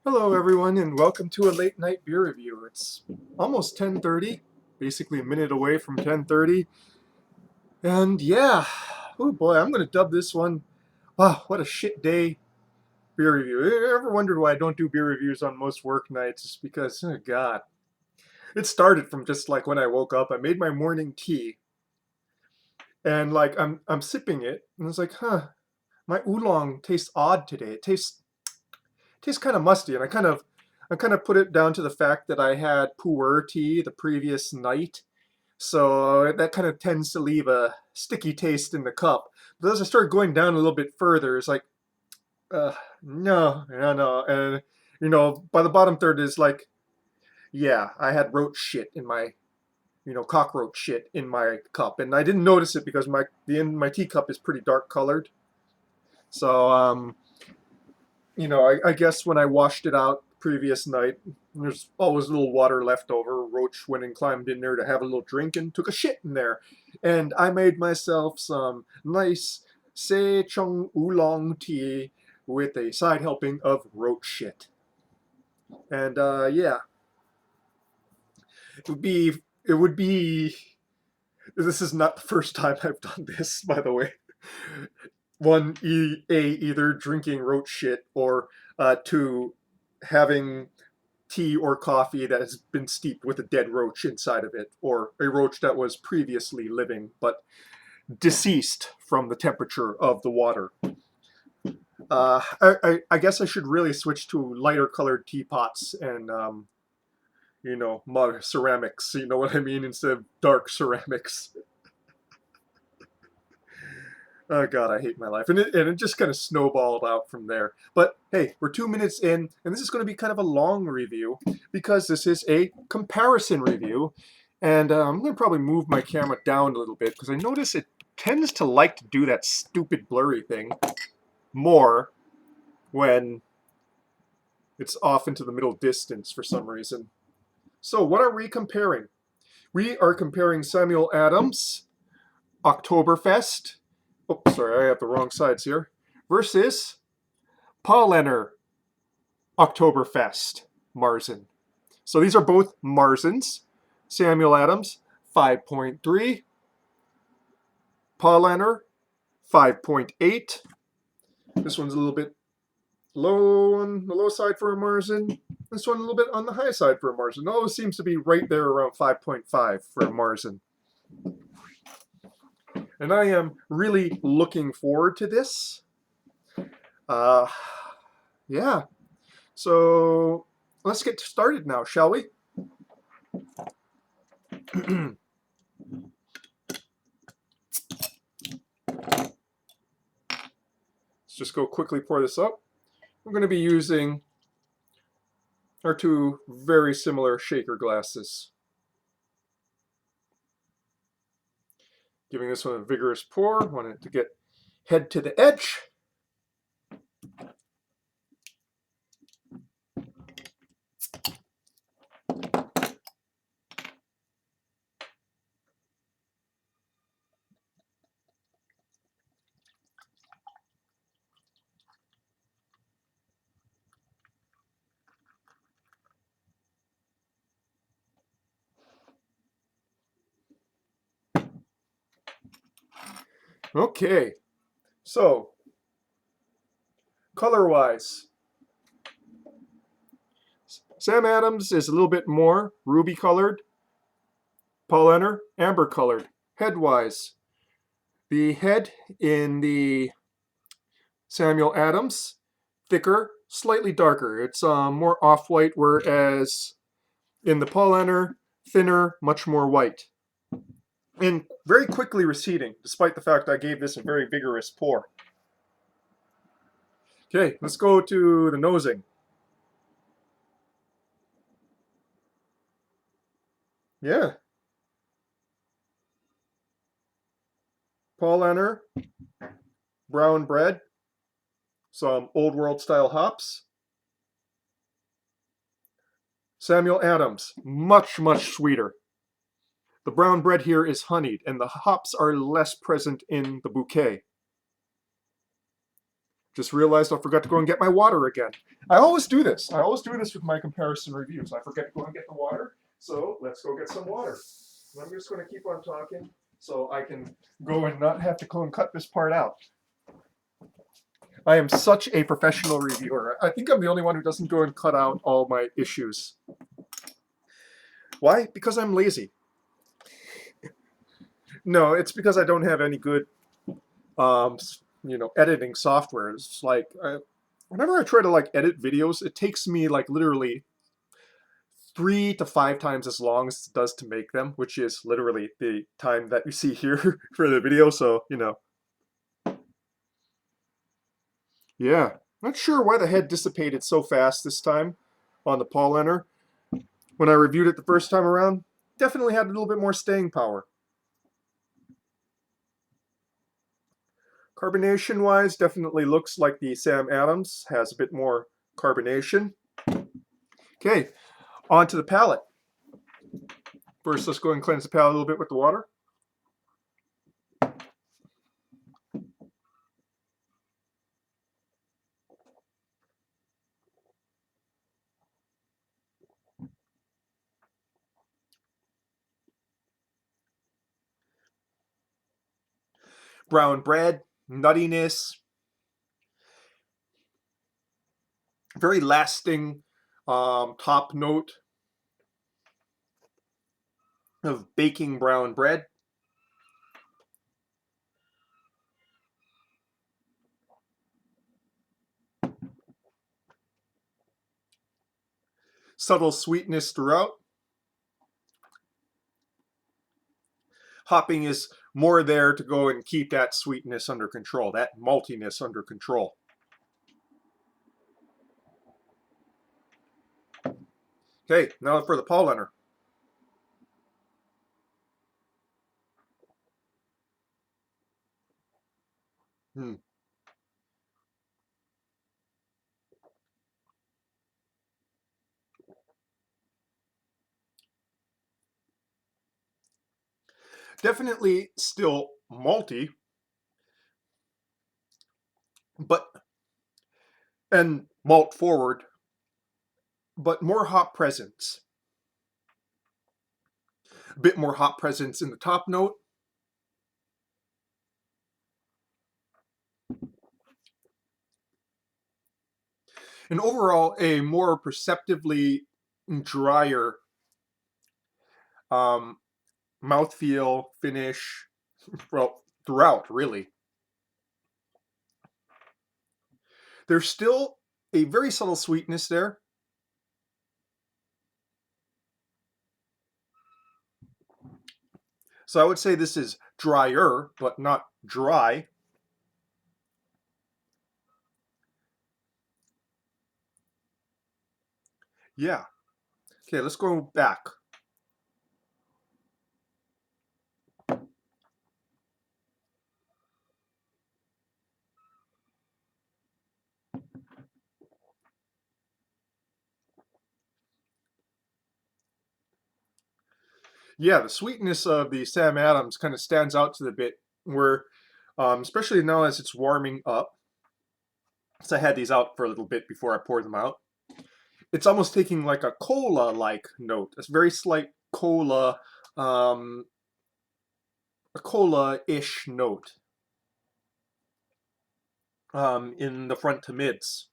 Hello everyone and welcome to a late night beer review. It's almost 10:30, basically a minute away from 10:30. And yeah, oh boy, I'm going to dub this one, wow, what a shit day beer review. You ever wondered why I don't do beer reviews on most work nights? It's because, oh god. It started from just like when I woke up, I made my morning tea and like I'm sipping it and it's like, "Huh, my oolong tastes odd today. It tastes kind of musty," and I kind of put it down to the fact that I had pu'er tea the previous night, so that kind of tends to leave a sticky taste in the cup. But as I started going down a little bit further, it's like, uh, no, no, no, and by the bottom third is like, yeah, I had roach shit in my, cockroach shit in my cup, and I didn't notice it because the end of my teacup is pretty dark colored. So I guess when I washed it out previous night, there's always a little water left over. Roach went and climbed in there to have a little drink and took a shit in there. And I made myself some nice Seichung oolong tea with a side helping of roach shit. And yeah, it would be. This is not the first time I've done this, by the way. Either drinking roach shit or two, having tea or coffee that has been steeped with a dead roach inside of it, or a roach that was previously living but deceased from the temperature of the water. I guess I should really switch to lighter colored teapots and, mud ceramics, you know what I mean, instead of dark ceramics. Oh God, I hate my life, and it just kind of snowballed out from there. But hey, we're 2 minutes in, and this is going to be kind of a long review because this is a comparison review, and I'm going to probably move my camera down a little bit because I notice it tends to like to do that stupid blurry thing more when it's off into the middle distance for some reason. So what are we comparing? We are comparing Samuel Adams' Oktoberfest. Oh, sorry, I have the wrong sides here. Versus Paulaner Oktoberfest Marzen. So these are both Marzens. Samuel Adams, 5.3. Paulaner, 5.8. This one's a little bit low on the low side for a Marzen. This one a little bit on the high side for a Marzen. Always seems to be right there around 5.5 for a Marzen. And I am really looking forward to this. Uh, yeah. So let's get started now, shall we? Let's just go quickly pour this up. We're going to be using our two very similar shaker glasses. Giving this one a vigorous pour. Want it to get head to the edge. Okay, so color-wise, Sam Adams is a little bit more ruby colored. Paulaner, amber colored. Head-wise, the head in the Samuel Adams, thicker, slightly darker. It's more off-white, whereas in the Paulaner, thinner, much more white. And very quickly receding, despite the fact I gave this a very vigorous pour. Okay, let's go to the nosing. Yeah. Paulaner, brown bread, some old world style hops. Samuel Adams, much, much sweeter. The brown bread here is honeyed, and the hops are less present in the bouquet. Just realized I forgot to go and get my water again. I always do this. I always do this with my comparison reviews. I forget to go and get the water, so let's go get some water. And I'm just going to keep on talking so I can go and not have to go and cut this part out. I am such a professional reviewer. I think I'm the only one who doesn't go and cut out all my issues. Why? Because I'm lazy. No, it's because I don't have any good, editing software. It's like whenever I try to like edit videos, it takes me like literally 3 to 5 times as long as it does to make them, which is literally the time that you see here for the video. So yeah, not sure why the head dissipated so fast this time on the Paulaner. When I reviewed it the first time around, definitely had a little bit more staying power. Carbonation wise, definitely looks like the Sam Adams has a bit more carbonation. Okay, on to the palate. First, let's go and cleanse the palate a little bit with the water. Brown bread, nuttiness, very lasting top note of baking brown bread. Subtle sweetness throughout. Hopping is more there to go and keep that sweetness under control, that maltiness under control. Okay, now for the Paulaner. Definitely still malty, but and malt forward, but more hop presence. A bit more hop presence in the top note. And overall, a more perceptively drier mouthfeel, finish, well, throughout, really. There's still a very subtle sweetness there. So I would say this is drier, but not dry. Yeah. Okay, let's go back. Yeah, the sweetness of the Sam Adams kind of stands out to the bit where, especially now as it's warming up. So I had these out for a little bit before I poured them out. It's almost taking like a cola-like note. It's very slight cola, a cola-ish note in the front to mids.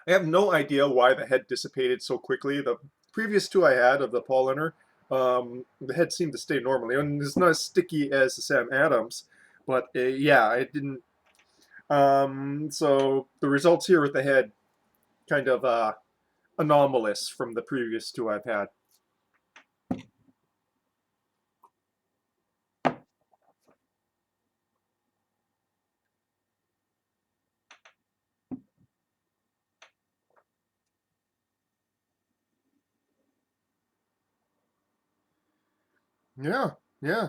I have no idea why the head dissipated so quickly. The previous two I had of the Paulaner, the head seemed to stay normally, and it's not as sticky as the Sam Adams, but yeah, it didn't. So the results here with the head kind of anomalous from the previous two I've had. Yeah, yeah.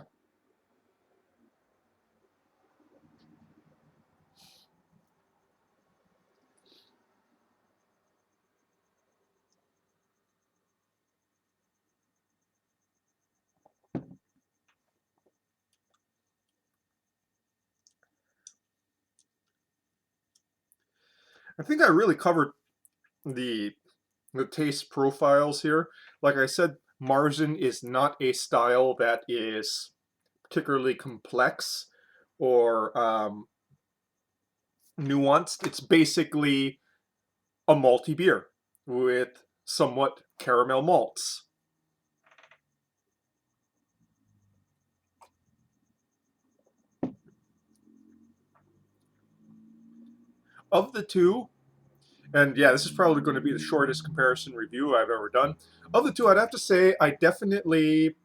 I think I really covered the the taste profiles here. Like I said, Marzen is not a style that is particularly complex or nuanced. It's basically a malty beer with somewhat caramel malts. Of the two, and yeah, this is probably going to be the shortest comparison review I've ever done. Of the two, I'd have to say I definitely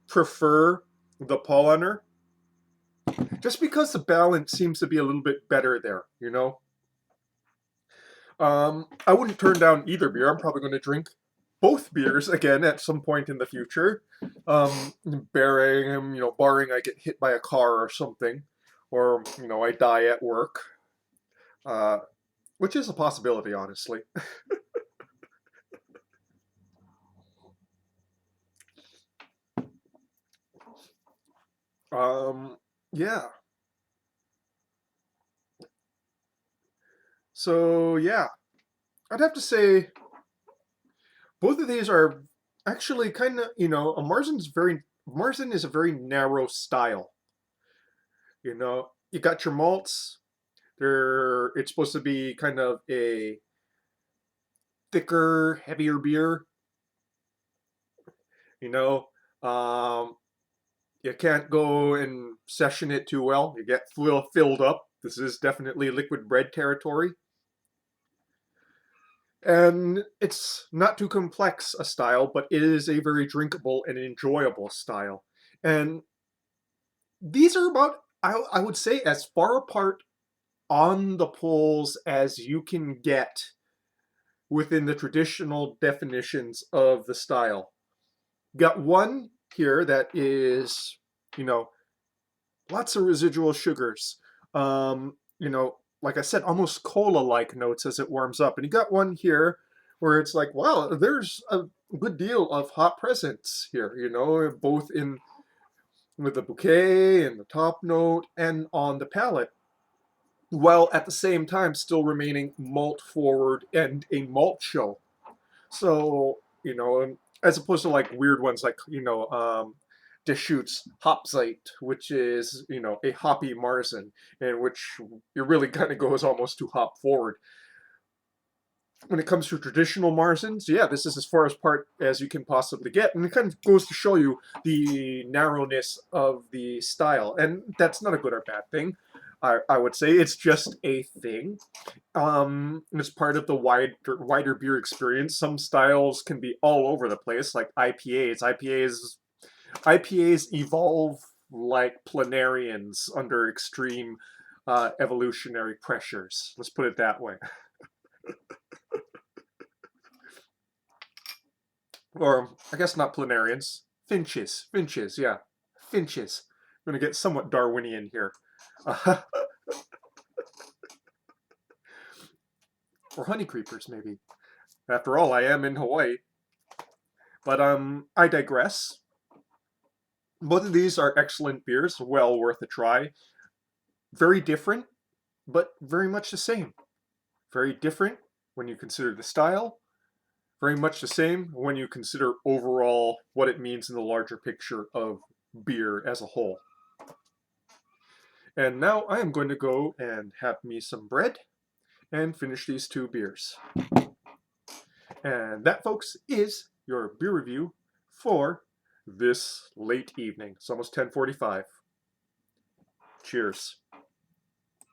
prefer the Paulaner, just because the balance seems to be a little bit better there, you know? I wouldn't turn down either beer. I'm probably going to drink both beers again at some point in the future. Barring I get hit by a car or something, or I die at work, uh, which is a possibility, honestly. Yeah. So yeah, I'd have to say both of these are actually kind of a Marzen is a very narrow style. You got your malts. It's supposed to be kind of a thicker, heavier beer. You know, um, you can't go and session it too well. You get filled up. This is definitely liquid bread territory. And it's not too complex a style, but it is a very drinkable and enjoyable style. And these are about, I would say, as far apart on the poles as you can get within the traditional definitions of the style. Got one here that is, you know, lots of residual sugars. Like I said, almost cola-like notes as it warms up. And you got one here where it's like, wow, there's a good deal of hot presence here, both in with the bouquet and the top note and on the palate, while at the same time still remaining malt forward and a malt show. So, as opposed to like weird ones like, Deschutes Hopzite, which is, a hoppy Marzen, in which it really kind of goes almost to hop forward. When it comes to traditional Marzens, yeah, this is as far apart as you can possibly get. And it kind of goes to show you the narrowness of the style. And that's not a good or bad thing. I would say it's just a thing. It's part of the wider beer experience. Some styles can be all over the place, like IPAs. IPAs evolve like planarians under extreme evolutionary pressures. Let's put it that way. Or I guess not planarians. Finches, yeah, finches. I'm gonna get somewhat Darwinian here. Or honey creepers, maybe. After all, I am in Hawaii. But I digress. Both of these are excellent beers, well worth a try. Very different, but very much the same. Very different when you consider the style. Very much the same when you consider overall what it means in the larger picture of beer as a whole. And now I am going to go and have me some bread and finish these two beers. And that, folks, is your beer review for this late evening. It's almost 10:45. Cheers.